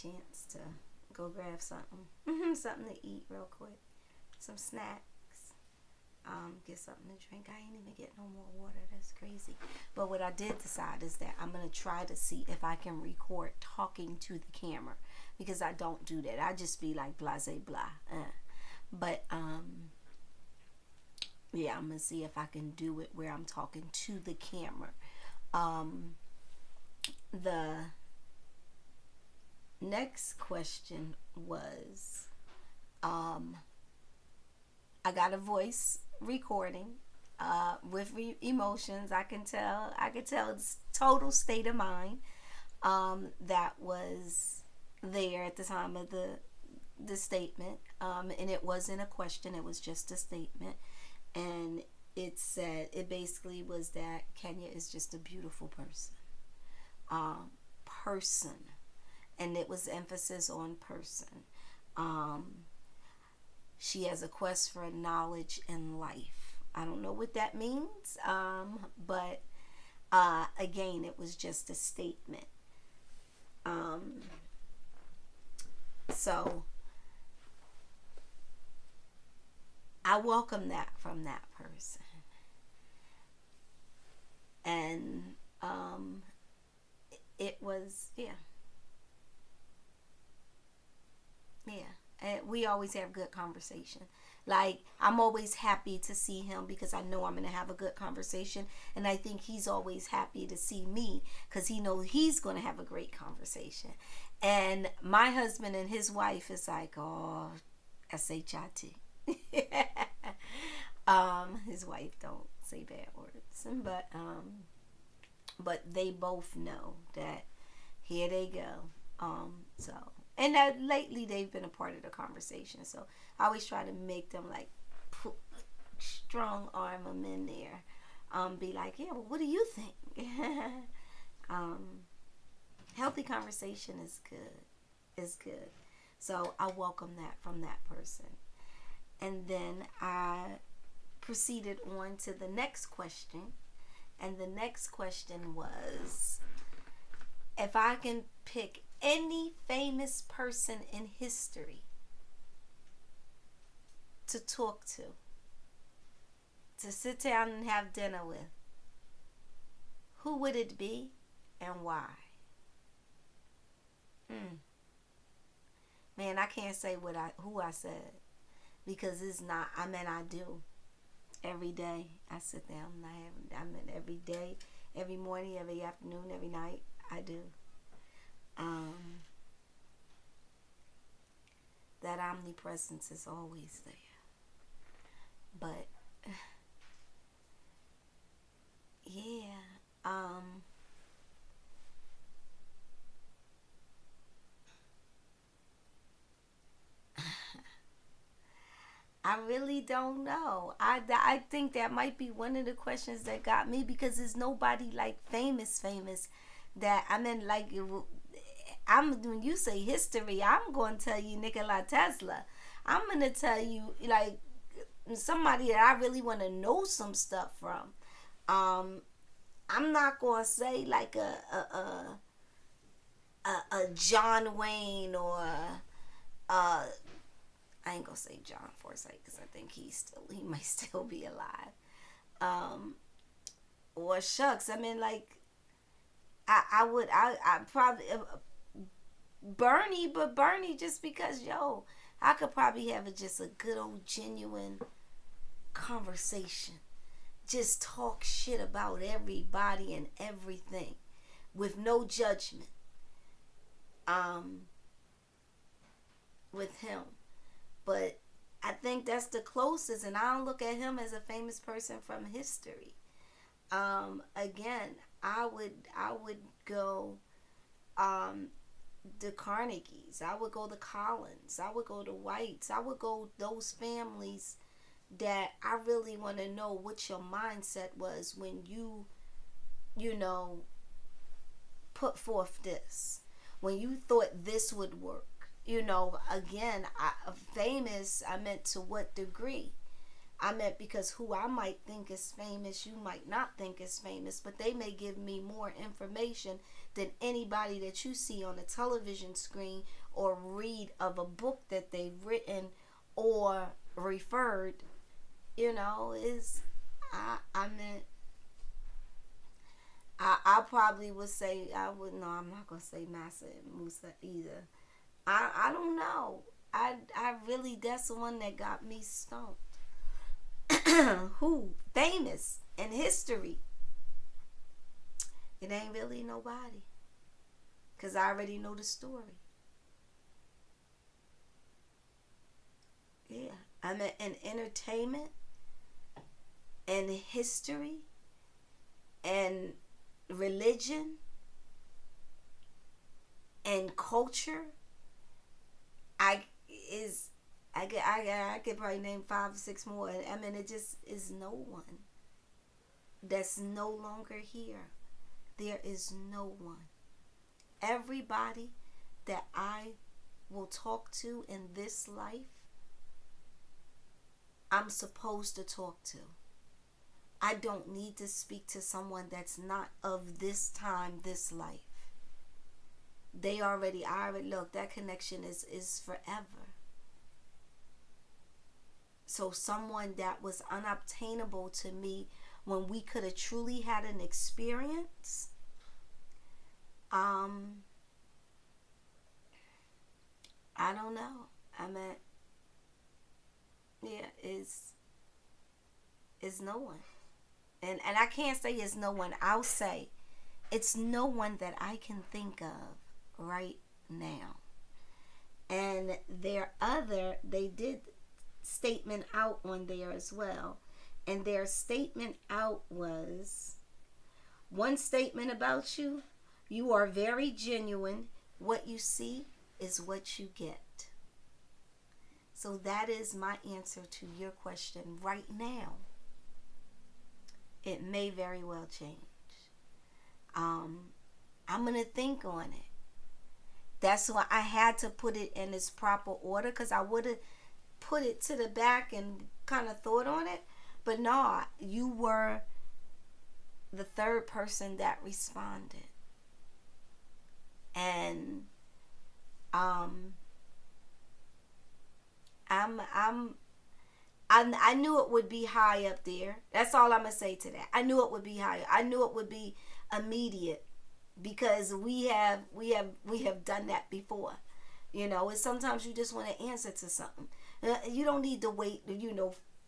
chance to go grab something, something to eat real quick, some snacks. Get something to drink. I ain't even get no more water. That's crazy. But what I did decide is that I'm gonna try to see if I can record talking to the camera, because I don't do that. I just be like blase blah. But yeah, I'm gonna see if I can do it where I'm talking to the camera. The next question was, I got a voice recording with emotions. I can tell it's total state of mind that was there at the time of the statement, and it wasn't a question, it was just a statement. And it basically was that Kenya is just a beautiful person, and it was emphasis on person. She has a quest for knowledge in life. I don't know what that means, but again, it was just a statement. So I welcome that from that person. And it was, yeah. And we always have good conversation. Like, I'm always happy to see him because I know I'm going to have a good conversation. And I think he's always happy to see me because he knows he's going to have a great conversation. And my husband and his wife is like, oh, S-H-I-T. His wife don't say bad words. But they both know that here they go. So... And lately they've been a part of the conversation. So I always try to make them like strong arm them in there. Be like, yeah, well, what do you think? Healthy conversation is good. So I welcome that from that person. And then I proceeded on to the next question. And the next question was, if I can pick any famous person in history to talk to sit down and have dinner with, who would it be and why? Man, I can't say who I said, because it's not. I mean, I do. Every day I sit down and I mean, every day, every morning, every afternoon, every night, I do. That omnipresence is always there. But yeah, I really don't know. I think that might be one of the questions that got me, because there's nobody like famous that, I mean, like, when you say history, I'm going to tell you Nikola Tesla. I'm going to tell you, like, somebody that I really want to know some stuff from. I'm not going to say like a John Wayne, or I ain't going to say John Forsyth, because I think he might still be alive. Or shucks, I mean, like, I probably Bernie, but Bernie just because, I could probably have just a good old genuine conversation. Just talk shit about everybody and everything with no judgment. With him. But I think that's the closest, and I don't look at him as a famous person from history. Again, I would go the Carnegies. I would go the Collins. I would go the Whites. I would go those families that I really want to know what your mindset was when you put forth this. When you thought this would work. Again, famous, I meant to what degree? I meant because who I might think is famous, you might not think is famous, but they may give me more information than anybody that you see on a television screen or read of a book that they've written or referred. Is I meant I probably would say I would no, I'm not gonna say Massa and Musa either. I don't know. I really, that's the one that got me stumped. Who famous in history? It ain't really nobody, cause I already know the story. Yeah, I mean, in entertainment and history and religion and culture. I is I could probably name 5 or 6 more. I mean, it just is no one that's no longer here. There is no one. Everybody that I will talk to in this life, I'm supposed to talk to. I don't need to speak to someone that's not of this time, this life. I already look, that connection is forever. So someone that was unobtainable to me when we could have truly had an experience, I don't know. I mean, yeah, is no one. And I can't say it's no one. I'll say it's no one that I can think of right now. And they did statement out on there as well. And their statement out was, one statement about you: you are very genuine. What you see is what you get. So that is my answer to your question right now. It may very well change. I'm going to think on it. That's why I had to put it in its proper order, because I would have put it to the back and kind of thought on it. But no, you were the third person that responded. And I knew it would be high up there. That's all I'm gonna say to that. I knew it would be higher. I knew it would be immediate, because we have done that before. It's sometimes you just want to answer to something. You don't need to wait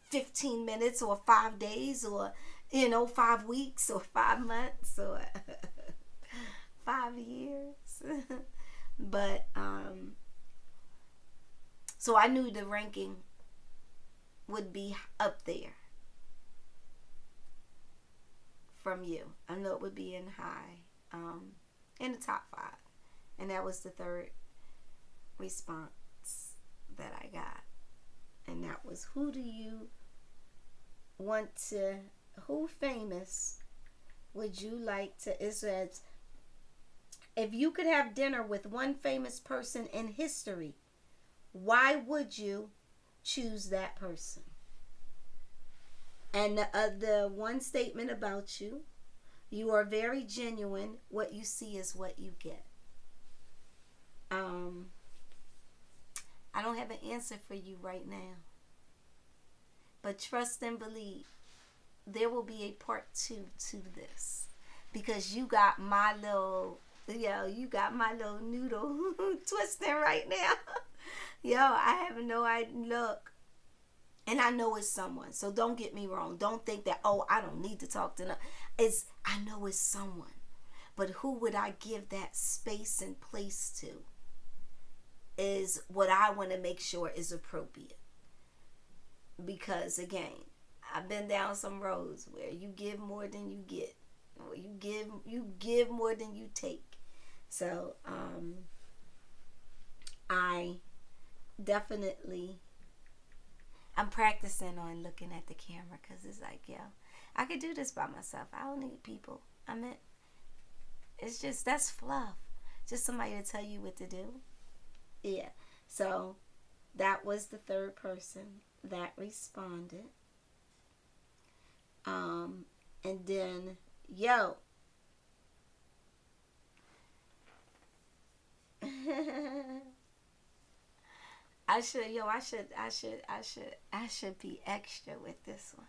15 minutes or 5 days or 5 weeks or 5 months or 5 years. But so I knew the ranking would be up there from you. I know it would be in high, in the top 5. And that was the third response that I got. And that was, who famous would you like to, it says, if you could have dinner with one famous person in history, why would you choose that person? And the one statement about you: you are very genuine. What you see is what you get. I don't have an answer for you right now, but trust and believe there will be a part 2 to this, because you got my little noodle twisting right now. I have no idea. Look, and I know it's someone, so don't get me wrong. Don't think that, oh, I don't need to talk to them. I know it's someone, but who would I give that space and place to is what I want to make sure is appropriate. Because again, I've been down some roads where you give more than you get, or you give more than you take. So I definitely, I'm practicing on looking at the camera, because it's like, I could do this by myself. I don't need people. It's just, that's fluff. Just somebody to tell you what to do. Yeah. So that was the third person that responded. Um, and then, yo, I should be extra with this one.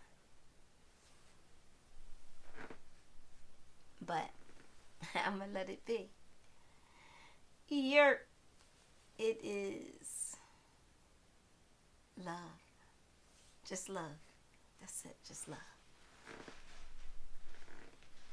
But I'm gonna let it be. Here it is love. Just love. That's it. Just love.